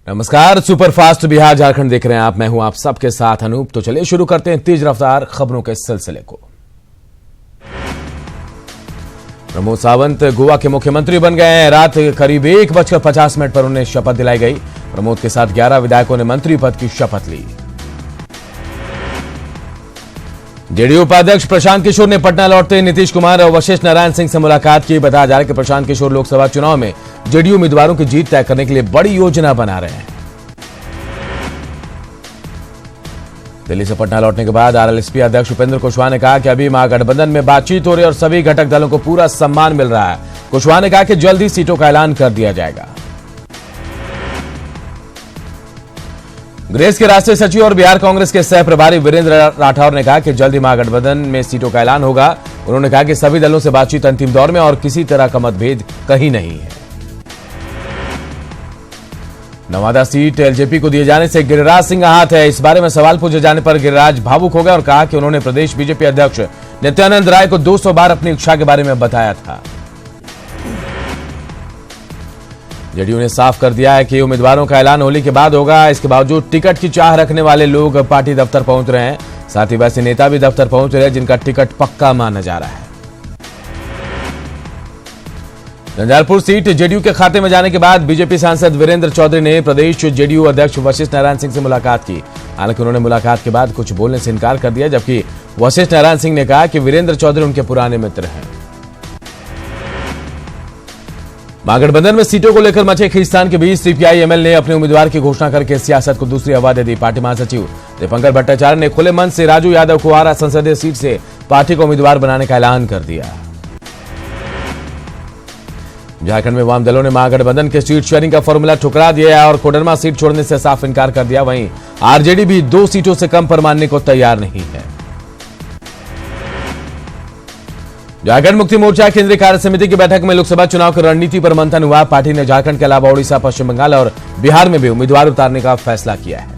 नमस्कार, सुपरफास्ट बिहार झारखंड देख रहे हैं आप। मैं हूं आप सबके साथ अनूप। तो चलिए शुरू करते हैं तेज रफ्तार खबरों के सिलसिले को। प्रमोद सावंत गोवा के मुख्यमंत्री बन गए हैं। रात करीब 1:50 पर उन्हें शपथ दिलाई गई। प्रमोद के साथ 11 विधायकों ने मंत्री पद की शपथ ली। जेडीयू उपाध्यक्ष प्रशांत किशोर ने पटना लौटते नीतीश कुमार और वशिष्ठ नारायण सिंह से मुलाकात की। बताया जा रहा है कि प्रशांत किशोर लोकसभा चुनाव में जेडीयू उम्मीदवारों की जीत तय करने के लिए बड़ी योजना बना रहे हैं। दिल्ली से पटना लौटने के बाद आरएलएसपी अध्यक्ष उपेंद्र कुशवाहा ने कहा कि अभी महागठबंधन में बातचीत हो रही है और सभी घटक दलों को पूरा सम्मान मिल रहा है। कुशवाहा ने कहा कि जल्द ही सीटों का ऐलान कर दिया जाएगा। ग्रेस के राष्ट्रीय सचिव और बिहार कांग्रेस के सह प्रभारी वीरेंद्र राठौर ने कहा कि जल्द ही महागठबंधन में सीटों का ऐलान होगा। उन्होंने कहा कि सभी दलों से बातचीत अंतिम दौर में और किसी तरह का मतभेद कहीं नहीं है। नवादा सीट एलजेपी को दिए जाने से गिरिराज सिंह आहत है। इस बारे में सवाल पूछे जाने पर गिरिराज भावुक हो गए और कहा कि उन्होंने प्रदेश बीजेपी अध्यक्ष नित्यानंद राय को 200 बार अपनी इच्छा के बारे में बताया था। जेडीयू ने साफ कर दिया है कि उम्मीदवारों का ऐलान होली के बाद होगा। इसके बावजूद टिकट की चाह रखने वाले लोग पार्टी दफ्तर पहुंच रहे हैं। साथ ही वैसे नेता भी दफ्तर पहुंच रहे हैं जिनका टिकट पक्का माना जा रहा है। झंझारपुर सीट जेडीयू के खाते में जाने के बाद बीजेपी सांसद वीरेंद्र चौधरी ने प्रदेश जेडीयू अध्यक्ष वशिष्ठ नारायण सिंह से मुलाकात की। हालांकि उन्होंने मुलाकात के बाद कुछ बोलने से इनकार कर दिया, जबकि वशिष्ठ नारायण सिंह ने कहा कि वीरेंद्र चौधरी उनके पुराने मित्र हैं। महागठबंधन में सीटों को लेकर मचे खींचतान के बीच सीपीआई एमएल ने अपने उम्मीदवार की घोषणा करके सियासत को दूसरी हवा दे दी। पार्टी महासचिव दीपंकर भट्टाचार्य ने खुले मन से राजू यादव को आरा संसदीय सीट से पार्टी को उम्मीदवार बनाने का ऐलान कर दिया। झारखंड में वाम दलों ने महागठबंधन के सीट शेयरिंग का फॉर्मूला ठुकरा दिया और कोडरमा सीट छोड़ने से साफ इनकार कर दिया। वहीं आरजेडी भी 2 सीटों से कम पर मानने को तैयार नहीं है। झारखंड मुक्ति मोर्चा केंद्रीय कार्य समिति की बैठक में लोकसभा चुनाव की रणनीति पर मंथन हुआ। पार्टी ने झारखंड के अलावा ओडिशा, पश्चिम बंगाल और बिहार में भी उम्मीदवार उतारने का फैसला किया है।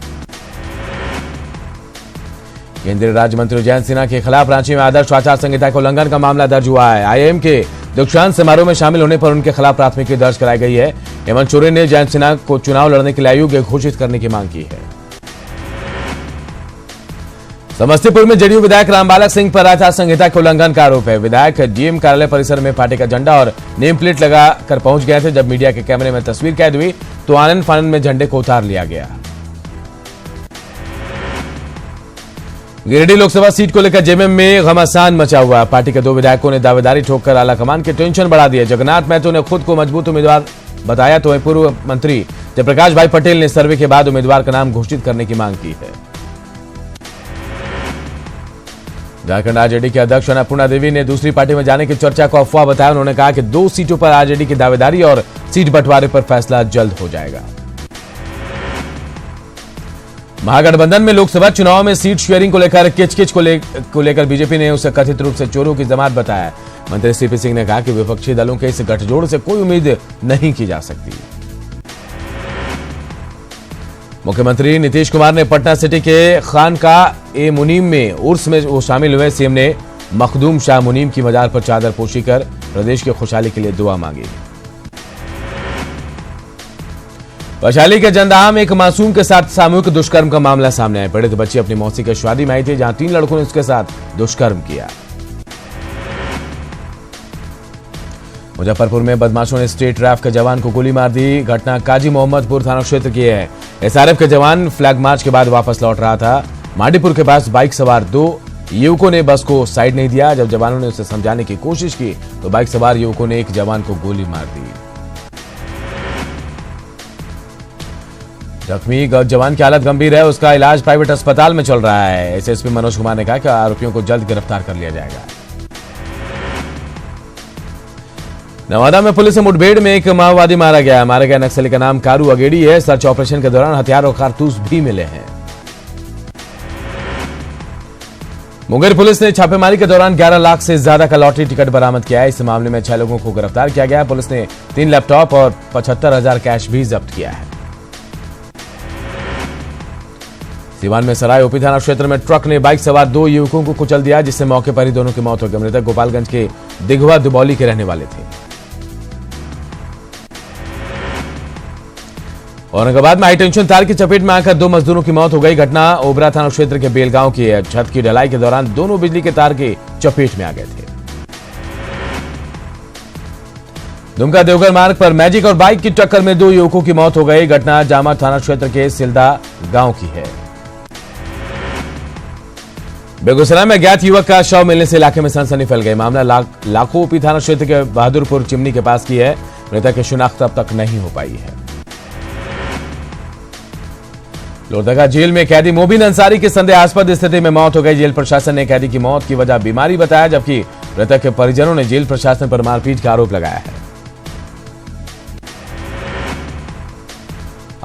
केंद्रीय राज्य मंत्री जयंत सिन्हा के खिलाफ रांची में आदर्श आचार संहिता के उल्लंघन का मामला दर्ज हुआ है। आईआईएम के दीक्षांत समारोह में शामिल होने पर उनके खिलाफ प्राथमिकी दर्ज कराई गई है। हेमंत सोरेन ने जयंत सिन्हा को चुनाव लड़ने के लिए अयोग्य घोषित करने की मांग की है। समस्तीपुर में जेडीयू विधायक रामबालक सिंह पर आचार संहिता के उल्लंघन का आरोप है। विधायक डीएम कार्यालय परिसर में पार्टी का झंडा और नेम प्लेट लगाकर पहुंच गए थे। जब मीडिया के कैमरे में तस्वीर कैद हुई तो आनंद फानंद में झंडे को उतार लिया गया। गिरिडीह लोकसभा सीट को लेकर जेएमएम में घमासान मचा हुआ। पार्टी के 2 विधायकों ने दावेदारी ठोककर आलाकमान के टेंशन बढ़ा दिए। जगन्नाथ महतो ने खुद को मजबूत उम्मीदवार बताया तो पूर्व मंत्री जयप्रकाश भाई पटेल ने सर्वे के बाद उम्मीदवार का नाम घोषित करने की मांग की है। झारखंड आरजेडी के अध्यक्ष अन्नपूर्णा देवी ने दूसरी पार्टी में जाने की चर्चा को अफवाह बताया। उन्होंने कहा कि 2 सीटों पर आरजेडी की दावेदारी और सीट बंटवारे पर फैसला जल्द हो जाएगा। महागठबंधन में लोकसभा चुनाव में सीट शेयरिंग को लेकर किचकिच को लेकर बीजेपी ने उसे कथित रूप से चोरों की जमात बताया। मंत्री सीपी सिंह ने कहा कि विपक्षी दलों के इस गठजोड़ से कोई उम्मीद नहीं की जा सकती। मुख्यमंत्री नीतीश कुमार ने पटना सिटी के खानकाह-ए-मुनीम में उर्स में वो शामिल हुए। सीएम ने मखदूम शाह मुनीम की मजार पर चादर पोशी कर प्रदेश की खुशहाली के लिए दुआ मांगी। वैशाली के जंदाहा में एक मासूम के साथ सामूहिक दुष्कर्म का मामला सामने आया। पीड़ित बच्ची अपनी मौसी की शादी में आई थी, जहां 3 लड़कों ने उसके साथ दुष्कर्म किया। मुजफ्फरपुर में बदमाशों ने स्टेट रैफ के जवान को गोली मार दी। घटना काजी मोहम्मदपुर थाना क्षेत्र की है। एसआरएफ के जवान फ्लैग मार्च के बाद वापस लौट रहा था। मांडीपुर के पास बाइक सवार 2 युवकों ने बस को साइड नहीं दिया। जब जवानों ने उसे समझाने की कोशिश की तो बाइक सवार युवकों ने एक जवान को गोली मार दी। जख्मी जवान की हालत गंभीर है। उसका इलाज प्राइवेट अस्पताल में चल रहा है। एसएसपी मनोज कुमार ने कहा कि आरोपियों को जल्द गिरफ्तार कर लिया जाएगा। नवादा में पुलिस से मुठभेड़ में एक माओवादी मारा गया। मारे गए नक्सली का नाम कारू अगेड़ी है। सर्च ऑपरेशन के दौरान हथियार और कारतूस भी मिले हैं। मुंगेर पुलिस ने छापेमारी के दौरान 11 लाख से ज्यादा का लॉटरी टिकट बरामद किया है। इस मामले में 6 लोगों को गिरफ्तार किया गया। पुलिस ने 3 लैपटॉप और 75,000 कैश भी जब्त किया है। सीवान में सराय ओपी थाना क्षेत्र में ट्रक ने बाइक सवार 2 युवकों को कुचल दिया, जिससे मौके पर ही दोनों की मौत हो गई। मृतक गोपालगंज के दिघवा दुबौली के रहने वाले थे। औरंगाबाद में हाईटेंशन तार की चपेट में आकर 2 मजदूरों की मौत हो गई। घटना ओबरा थाना क्षेत्र के बेलगांव की है। छत की ढलाई के दौरान दोनों बिजली के तार की चपेट में आ गए थे। दुमका देवघर मार्ग पर मैजिक और बाइक की टक्कर में 2 युवकों की मौत हो गई। घटना जामा थाना क्षेत्र के सिलदा गांव की है। बेगूसराय में अज्ञात युवक का शव मिलने से इलाके में सनसनी फैल गई। मामला लाखोपी थाना क्षेत्र के बहादुरपुर चिमनी के पास की है। मृतक की शिनाख्त अब तक नहीं हो पाई है। लोहरदगा जेल में कैदी मोबिन अंसारी की संदेहास्पद स्थिति में मौत हो गई। जेल प्रशासन ने कैदी की मौत की वजह बीमारी बताया, जबकि मृतक के परिजनों ने जेल प्रशासन पर मारपीट का आरोप लगाया है।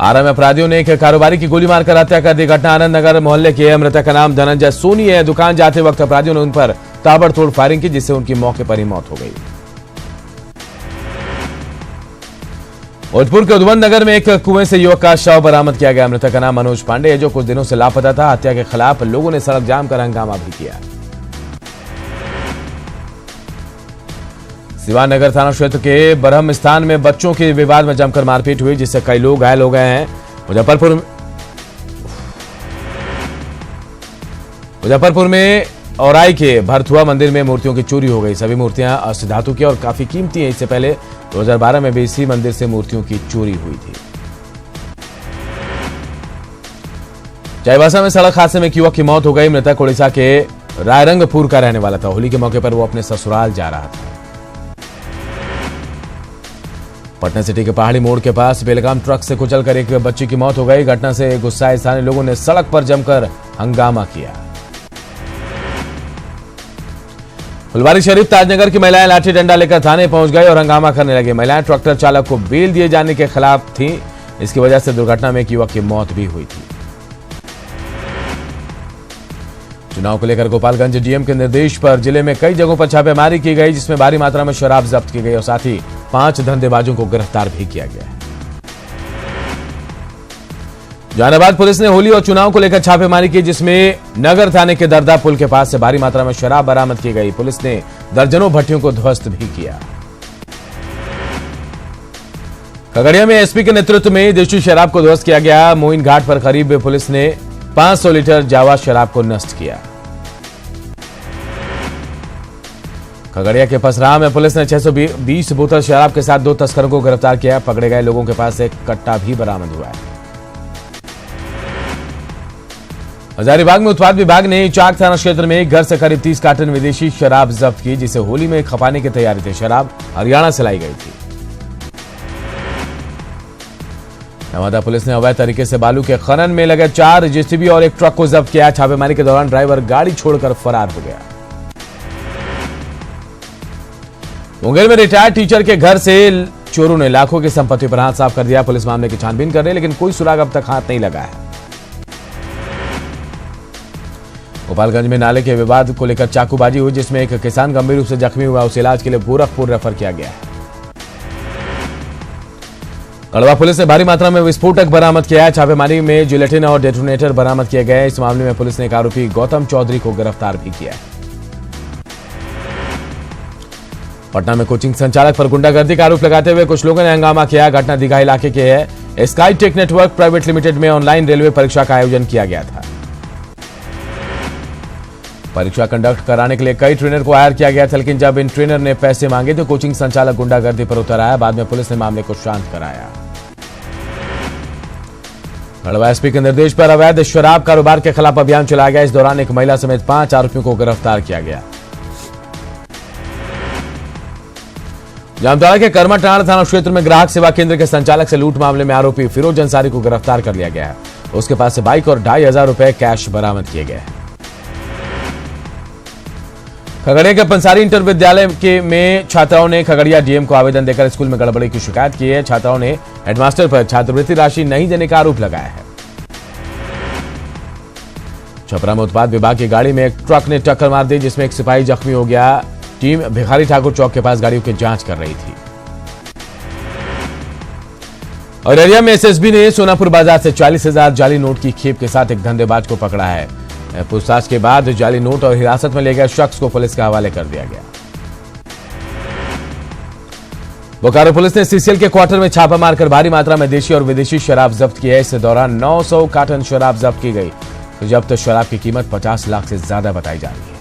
आरा में अपराधियों ने एक कारोबारी की गोली मारकर हत्या कर दी। घटना आनंद नगर मोहल्ले की है। मृतक का नाम धनंजय सोनी है। दुकान जाते वक्त अपराधियों ने उन पर ताबड़तोड़ फायरिंग की, जिससे उनकी मौके पर ही मौत हो गई। भोजपुर के उद्वंत नगर में एक कुएं से युवक का शव बरामद किया गया। मृतक का नाम मनोज पांडे है, जो कुछ दिनों से लापता था। हत्या के खिलाफ लोगों ने सड़क जाम कर हंगामा भी किया। शिवानगर थाना क्षेत्र के बरहम स्थान में बच्चों के विवाद में जमकर मारपीट हुई, जिससे कई लोग घायल हो गए हैं। मुजफ्फरपुर में औराई के भरथुआ मंदिर में मूर्तियों की चोरी हो गई। सभी मूर्तियां अष्ट धातु की और काफी कीमती हैं। इससे पहले 2012 में भी इसी मंदिर से मूर्तियों की चोरी हुई थी। चाईबासा में सड़क हादसे में एक युवक की मौत हो गई। मृतक उड़ीसा के रायरंगपुर का रहने वाला था। होली के मौके पर वो अपने ससुराल जा रहा था। पटना सिटी के पहाड़ी मोड़ के पास बेलगाम ट्रक से कुचलकर एक बच्ची की मौत हो गई। घटना से गुस्साए स्थानीय लोगों ने सड़क पर जमकर हंगामा किया। फुलवारी शरीफ ताजनगर की महिलाएं लाठी डंडा लेकर थाने पहुंच गई और हंगामा करने लगी। महिलाएं ट्रैक्टर चालक को बेल दिए जाने के खिलाफ थीं। इसकी वजह से दुर्घटना में एक युवक की मौत भी हुई थी। चुनाव को लेकर गोपालगंज डीएम के निर्देश पर जिले में कई जगहों पर छापेमारी की गई, जिसमें भारी मात्रा में शराब जब्त की गई और साथ ही 5 धंधेबाजों को गिरफ्तार भी किया गया है। जहानाबाद पुलिस ने होली और चुनाव को लेकर छापेमारी की, जिसमें नगर थाने के दरदा पुल के पास से भारी मात्रा में शराब बरामद की गई। पुलिस ने दर्जनों भट्टियों को ध्वस्त भी किया। खगड़िया में एसपी के नेतृत्व में देशी शराब को ध्वस्त किया गया। मोइन घाट पर करीब पुलिस ने 500 लीटर जावा शराब को नष्ट किया। खगड़िया के पसराहा में पुलिस ने 620 बोतल शराब के साथ 2 तस्करों को गिरफ्तार किया। पकड़े गए लोगों के पास एक कट्टा भी बरामद हुआ है। हजारीबाग में उत्पाद विभाग ने चाक थाना क्षेत्र में एक घर से करीब 30 कार्टन विदेशी शराब जब्त की, जिसे होली में खपाने की तैयारी थी। शराब हरियाणा से लाई गई थी। नवादा पुलिस ने अवैध तरीके से बालू के खनन में लगे 4 जेसीबी और एक ट्रक को जब्त किया। छापेमारी के दौरान ड्राइवर गाड़ी छोड़कर फरार हो गया। मुंगेर में रिटायर्ड टीचर के घर से चोरों ने लाखों की संपत्ति पर हाथ साफ कर दिया। पुलिस मामले की छानबीन कर रही है, लेकिन कोई सुराग अब तक हाथ नहीं लगा है। गोपालगंज में नाले के विवाद को लेकर चाकूबाजी हुई, जिसमें एक किसान गंभीर रूप से जख्मी हुआ। उसे इलाज के लिए गोरखपुर रेफर किया गया है। कड़वा पुलिस ने भारी मात्रा में विस्फोटक बरामद किया है। छापेमारी में जिलेटिन और डेटोनेटर बरामद किए गए। इस मामले में पुलिस ने एक आरोपी गौतम चौधरी को गिरफ्तार भी किया है। पटना में कोचिंग संचालक पर गुंडागर्दी का आरोप लगाते हुए कुछ लोगों ने हंगामा किया। घटना दीघा इलाके के है। Sky tech network private limited में ऑनलाइन रेलवे परीक्षा का आयोजन किया गया था। परीक्षा कंडक्ट कराने के लिए कई ट्रेनर को हायर किया गया था, लेकिन जब इन ट्रेनर ने पैसे मांगे तो कोचिंग संचालक गुंडागर्दी पर उतर आया। बाद में पुलिस ने मामले को शांत कराया। गढ़वा एसपी के निर्देश पर अवैध शराब कारोबार के खिलाफ अभियान चलाया गया। इस दौरान एक महिला समेत 5 आरोपियों को गिरफ्तार किया गया। जामताड़ा के कर्मटाड़ थाना क्षेत्र में ग्राहक सेवा केंद्र के संचालक से लूट मामले में आरोपी फिरोज अंसारी को गिरफ्तार कर लिया गया है। उसके पास से बाइक और 2500 रुपए कैश बरामद किए गए हैं। खगड़िया के पंसारी इंटर विद्यालय में छात्राओं ने खगड़िया डीएम को आवेदन देकर स्कूल में गड़बड़ी की शिकायत की है। छात्राओं ने हेडमास्टर पर छात्रवृत्ति राशि नहीं देने का आरोप लगाया है। छपरा में उत्पाद विभाग की गाड़ी में एक ट्रक ने टक्कर मार दी, जिसमें एक सिपाही जख्मी हो गया। टीम भिखारी ठाकुर चौक के पास गाड़ियों की जांच कर रही थी। अररिया में एसएसबी ने सोनापुर बाजार से 40,000 जाली नोट की खेप के साथ एक धंधेबाज को पकड़ा है। पूछताछ के बाद जाली नोट और हिरासत में ले गए शख्स को पुलिस के हवाले कर दिया गया। बोकारो पुलिस ने सीसीएल के क्वार्टर में छापा मारकर भारी मात्रा में देशी और विदेशी शराब जब्त की है। इस दौरान 900 कार्टन शराब जब्त की गई। तो जब्त शराब की कीमत 50 लाख से ज्यादा बताई जा रही है।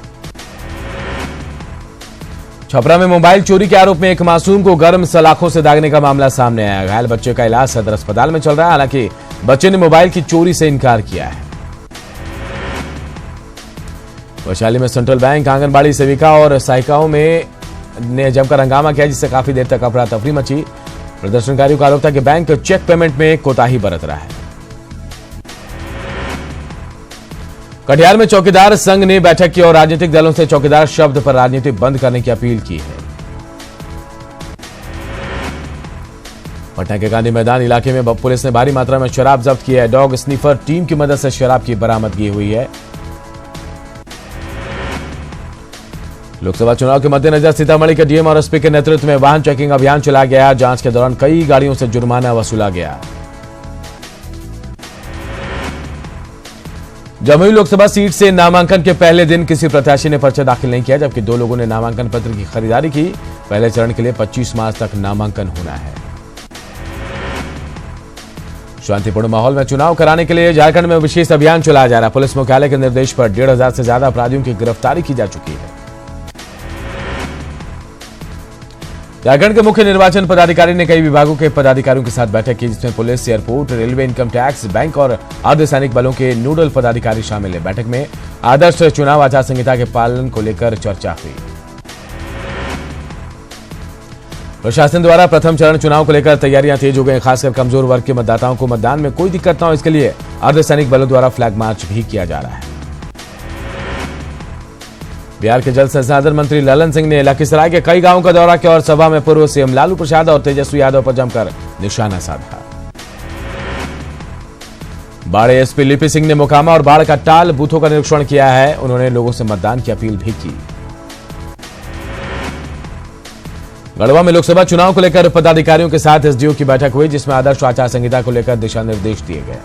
छपरा में मोबाइल चोरी के आरोप में एक मासूम को गर्म सलाखों से दागने का मामला सामने आया। घायल बच्चे का इलाज सदर अस्पताल में चल रहा है। हालांकि बच्चे ने मोबाइल की चोरी से इनकार किया है। वैशाली में सेंट्रल बैंक, आंगनबाड़ी सेविका और सहायिकाओं ने जमकर हंगामा किया, जिससे काफी देर तक अफरा तफरी मची। प्रदर्शनकारियों का आरोप था कि बैंक चेक पेमेंट में कोताही बरत रहा है। कटिहार में चौकीदार संघ ने बैठक की और राजनीतिक दलों से चौकीदार शब्द पर राजनीति बंद करने की अपील की है। पटना के गांधी मैदान इलाके में पुलिस ने भारी मात्रा में शराब जब्त की है। डॉग स्नीफर टीम की मदद से शराब की बरामदगी हुई है। लोकसभा चुनाव के मद्देनजर सीतामढ़ी के डीएम और एसपी के नेतृत्व में वाहन चेकिंग अभियान चलाया गया। जांच के दौरान कई गाड़ियों से जुर्माना वसूला गया। जमुई लोकसभा सीट से नामांकन के पहले दिन किसी प्रत्याशी ने पर्चा दाखिल नहीं किया, जबकि 2 लोगों ने नामांकन पत्र की खरीदारी की। पहले चरण के लिए 25 मार्च तक नामांकन होना है। शांतिपूर्ण माहौल में चुनाव कराने के लिए झारखंड में विशेष अभियान चलाया जा रहा है। पुलिस मुख्यालय के निर्देश पर 1,500 से ज्यादा अपराधियों की गिरफ्तारी की जा चुकी है। झारखंड के मुख्य निर्वाचन पदाधिकारी ने कई विभागों के पदाधिकारियों के साथ बैठक की, जिसमें police, airport, railway, income tax, bank और अर्धसैनिक बलों के नोडल पदाधिकारी शामिल हैं। बैठक में आदर्श चुनाव आचार संहिता के पालन को लेकर चर्चा हुई। प्रशासन द्वारा प्रथम चरण चुनाव को लेकर तैयारियां तेज हो गई। खासकर कमजोर वर्ग के मतदाताओं को मतदान में कोई दिक्कत न हो, इसके लिए अर्धसैनिक बलों द्वारा फ्लैग मार्च भी किया जा रहा है। बिहार के जल संसाधन मंत्री ललन सिंह ने लखीसराय के कई गांवों का दौरा किया और सभा में पूर्व सीएम लालू प्रसाद और तेजस्वी यादव पर जमकर निशाना साधा। बाढ़ एसपी लिपि सिंह ने मोकामा और बाढ़ का टाल बूथों का निरीक्षण किया है। उन्होंने लोगों से मतदान की अपील भी की। गढ़वा में लोकसभा चुनाव को लेकर पदाधिकारियों के साथ एसडीओ की बैठक हुई, जिसमें आदर्श आचार संहिता को लेकर दिशा निर्देश दिए गए।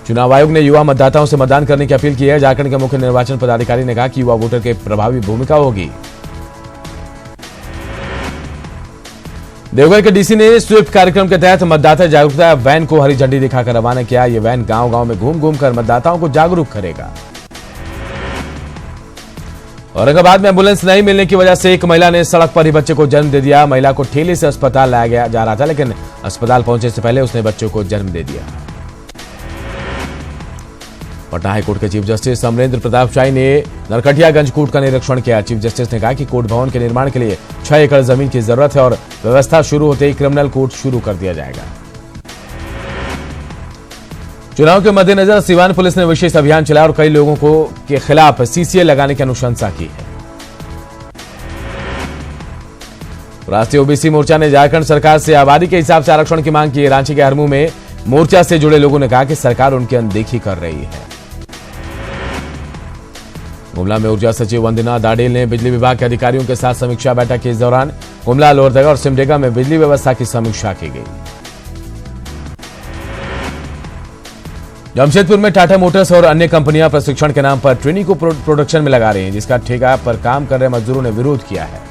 चुनाव आयोग ने युवा मतदाताओं से मतदान करने की अपील की है। झारखंड के मुख्य निर्वाचन पदाधिकारी ने कहा कि युवा वोटर की प्रभावी भूमिका होगी। देवघर के डीसी ने स्वीप कार्यक्रम के तहत मतदाता जागरूकता वैन को हरी झंडी दिखाकर रवाना किया। यह वैन गांव-गांव में घूम कर मतदाताओं को जागरूक करेगा। औरंगाबाद में एम्बुलेंस नहीं मिलने की वजह से एक महिला ने सड़क पर ही बच्चे को जन्म दे दिया। महिला को ठेले से अस्पताल लाया जा रहा था, लेकिन अस्पताल पहुंचने से पहले उसने बच्चों को जन्म दे दिया। पटना हाईकोर्ट के चीफ जस्टिस अमरेंद्र प्रताप शाही ने नरकटियागंज कोर्ट का निरीक्षण किया। चीफ जस्टिस ने कहा कि कोर्ट भवन के निर्माण के लिए 6 एकड़ जमीन की जरूरत है और व्यवस्था शुरू होते ही क्रिमिनल कोर्ट शुरू कर दिया जाएगा। चुनाव के मद्देनजर सिवान पुलिस ने विशेष अभियान चलाया और कई लोगों के खिलाफ सीसीए लगाने की अनुशंसा की है। राष्ट्रीय ओबीसी मोर्चा ने झारखंड सरकार से आबादी के हिसाब से आरक्षण की मांग की। रांची के हरमू में मोर्चा से जुड़े लोगों ने कहा कि सरकार उनकी अनदेखी कर रही है। गुमला में ऊर्जा सचिव वंदना दाडेल ने बिजली विभाग के अधिकारियों के साथ समीक्षा बैठक की। इस दौरान गुमला, लोहरदगा और सिमडेगा में बिजली व्यवस्था की समीक्षा की गई। जमशेदपुर में टाटा मोटर्स और अन्य कंपनियां प्रशिक्षण के नाम पर ट्रेनी को प्रोडक्शन में लगा रही हैं, जिसका ठेका पर काम कर रहे मजदूरों ने विरोध किया है।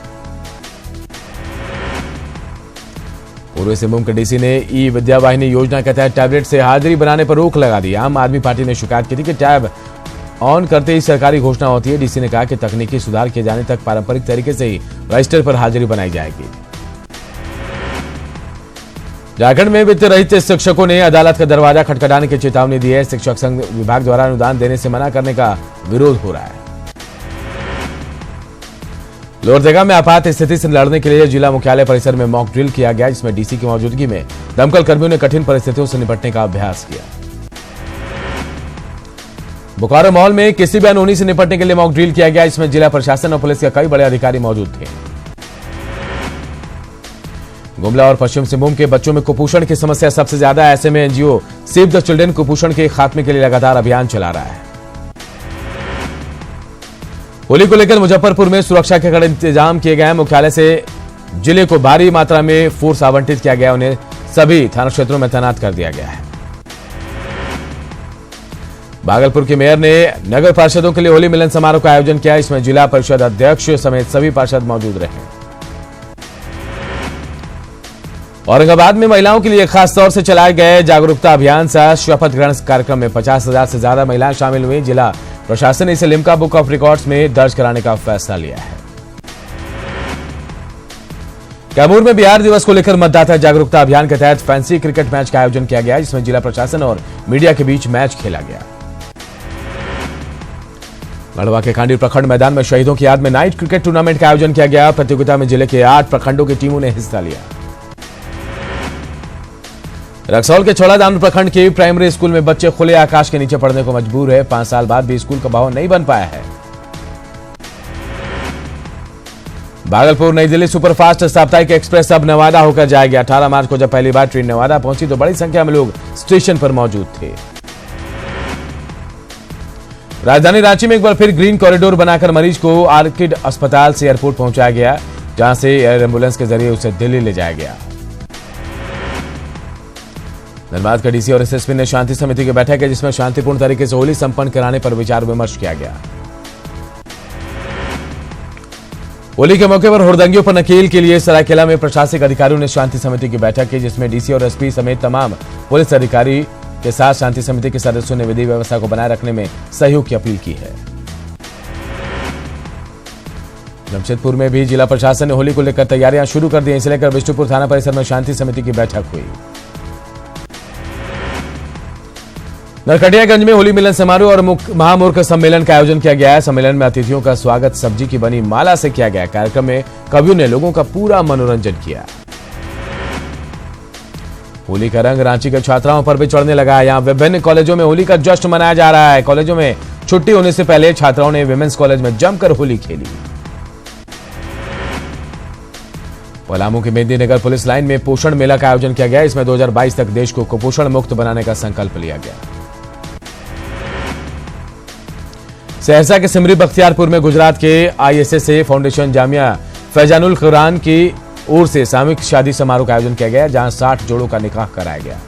पूर्वी सिंहभूम के डीसी ने ई विद्या वाहिनी योजना के तहत टैबलेट से हाजिरी बनाने पर रोक लगा दी। आम आदमी पार्टी ने शिकायत की थी कि टैब ऑन करते ही सरकारी घोषणा होती है। डीसी ने कहा कि तकनीकी सुधार किए जाने तक पारंपरिक तरीके से ही रजिस्टर पर हाजिरी बनाई जाएगी। झारखंड में वित्त रहित शिक्षकों ने अदालत का दरवाजा खटखटाने की चेतावनी दी है। शिक्षक संघ विभाग द्वारा अनुदान देने से मना करने का विरोध हो रहा है। लोहरदगा में आपात स्थिति से लड़ने के लिए जिला मुख्यालय परिसर में मॉक ड्रिल किया गया, जिसमें डीसी की मौजूदगी में दमकल कर्मियों ने कठिन परिस्थितियों से निपटने का अभ्यास किया। बोकारो मॉल में किसी भी अनहोनी से निपटने के लिए मॉक ड्रिल किया गया। इसमें जिला प्रशासन और पुलिस के कई बड़े अधिकारी मौजूद थे। गुमला और पश्चिम सिंहभूम के बच्चों में कुपोषण की समस्या सबसे ज्यादा है। ऐसे में एनजीओ सेव द चिल्ड्रन कुपोषण के खात्मे के लिए लगातार अभियान चला रहा है। होली को लेकर मुजफ्फरपुर में सुरक्षा के कड़े इंतजाम किए गए हैं। मुख्यालय से जिले को भारी मात्रा में फोर्स आवंटित किया गया। उन्हें सभी थाना क्षेत्रों में तैनात कर दिया गया है। भागलपुर के मेयर ने नगर पार्षदों के लिए होली मिलन समारोह का आयोजन किया। इसमें जिला परिषद अध्यक्ष समेत सभी पार्षद मौजूद रहे। औरंगाबाद में महिलाओं के लिए खास तौर से चलाए गए जागरूकता अभियान से शपथ ग्रहण कार्यक्रम में 50,000 से ज्यादा महिलाएं शामिल हुई। जिला प्रशासन ने इसे लिम्का बुक ऑफ रिकॉर्ड्स में दर्ज कराने का फैसला लिया है। कैमूर में बिहार दिवस को लेकर मतदाता जागरूकता अभियान के तहत फैंसी क्रिकेट मैच का आयोजन किया गया, जिसमें जिला प्रशासन और मीडिया के बीच मैच खेला गया। गढ़वा के खांडी प्रखंड मैदान में शहीदों की याद में नाइट क्रिकेट टूर्नामेंट का आयोजन किया गया। प्रतियोगिता में जिले के 8 प्रखंडों की टीमों ने हिस्सा लिया। रक्सौल के छौड़ादान प्रखंड के प्राइमरी स्कूल में बच्चे खुले आकाश के नीचे पढ़ने को मजबूर है। 5 साल बाद भी स्कूल का भवन नहीं बन पाया है। भागलपुर नई दिल्ली सुपरफास्ट साप्ताहिक एक्सप्रेस अब नवादा होकर जाएगी। 18 मार्च को जब पहली बार ट्रेन नवादा पहुंची तो बड़ी संख्या में लोग स्टेशन पर मौजूद थे। राजधानी रांची में एक बार फिर ग्रीन कॉरिडोर बनाकर मरीज को आर्किड अस्पताल से एयरपोर्ट पहुंचाया गया, जहां से एयर एम्बुलेंस के जरिए उसे दिल्ली ले जाया गया। धनबाद के डीसी और एसएसपी ने शांति समिति की बैठक है, जिसमें शांतिपूर्ण तरीके से होली संपन्न कराने पर विचार विमर्श किया गया। होली के मौके पर हुड़दंगियों पर नकेल के लिए सरायकेला में प्रशासनिक अधिकारियों ने शांति समिति की बैठक की, जिसमें डीसी और एसपी समेत तमाम पुलिस अधिकारी के साथ शांति समिति के सदस्यों ने विधि व्यवस्था को बनाए रखने में सहयोग की अपील की है। जमशेदपुर में भी जिला प्रशासन ने होली को लेकर तैयारियां शुरू कर दी। इसे लेकर विष्णुपुर थाना परिसर में शांति समिति की बैठक हुई। नरकटियागंज में होली मिलन समारोह और महामूर्ख सम्मेलन का आयोजन किया गया है। सम्मेलन में अतिथियों का स्वागत सब्जी की बनी माला से किया गया। कार्यक्रम में कवियों ने लोगों का पूरा मनोरंजन किया। होली का रंग रांची के छात्राओं पर भी चढ़ने लगा है। यहाँ विभिन्न कॉलेजों में होली का जश्न मनाया जा रहा है। कॉलेजों में छुट्टी होने से पहले छात्राओं ने विमेंस कॉलेज में जमकर होली खेली। पलामू के मेदिनीनगर पुलिस लाइन में पोषण मेला का आयोजन किया गया। इसमें 2022 तक देश को कुपोषण मुक्त बनाने का संकल्प लिया गया। सहरसा के सिमरी बख्तियारपुर में गुजरात के आईएसएस फाउंडेशन जामिया फैजानुल कुरान की ओर से सामूहिक शादी समारोह का आयोजन किया गया, जहां 60 जोड़ों का निकाह कराया गया।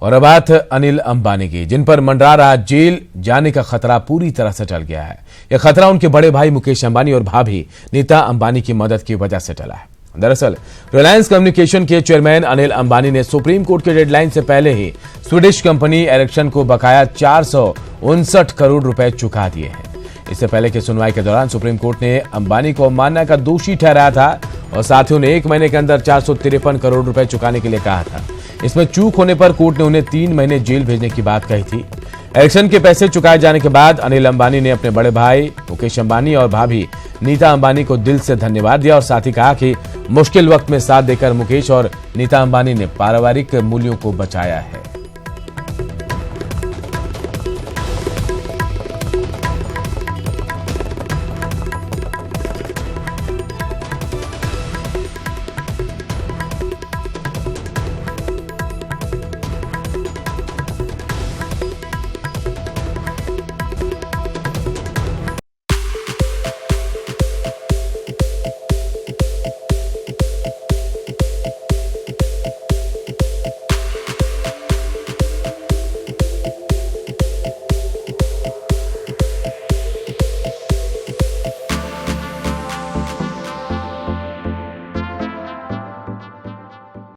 और अब बात अनिल अंबानी की, जिन पर मंडरा रहा जेल जाने का खतरा पूरी तरह से टल गया है। यह खतरा उनके बड़े भाई मुकेश अंबानी और भाभी नीता अंबानी की मदद की वजह से टला है। दरअसल रिलायंस कम्युनिकेशन के चेयरमैन अनिल अंबानी ने सुप्रीम कोर्ट के डेडलाइन से पहले ही स्वीडिश कंपनी एरिक्सन को बकाया 459 करोड़ रुपए चुका दिए हैं। इससे पहले की सुनवाई के दौरान सुप्रीम कोर्ट ने अंबानी को अवमानना का दोषी ठहराया था और साथियों ने 1 महीने के अंदर 453 करोड़ रुपए चुकाने के लिए कहा था। इसमें चूक होने पर कोर्ट ने उन्हें 3 महीने जेल भेजने की बात कही थी। एरिक्सन के पैसे चुकाए जाने के बाद अनिल अंबानी ने अपने बड़े भाई मुकेश अंबानी और भाभी नीता अंबानी को दिल से धन्यवाद दिया और साथ ही कहा कि मुश्किल वक्त में साथ देकर मुकेश और नीता अंबानी ने पारिवारिक मूल्यों को बचाया है।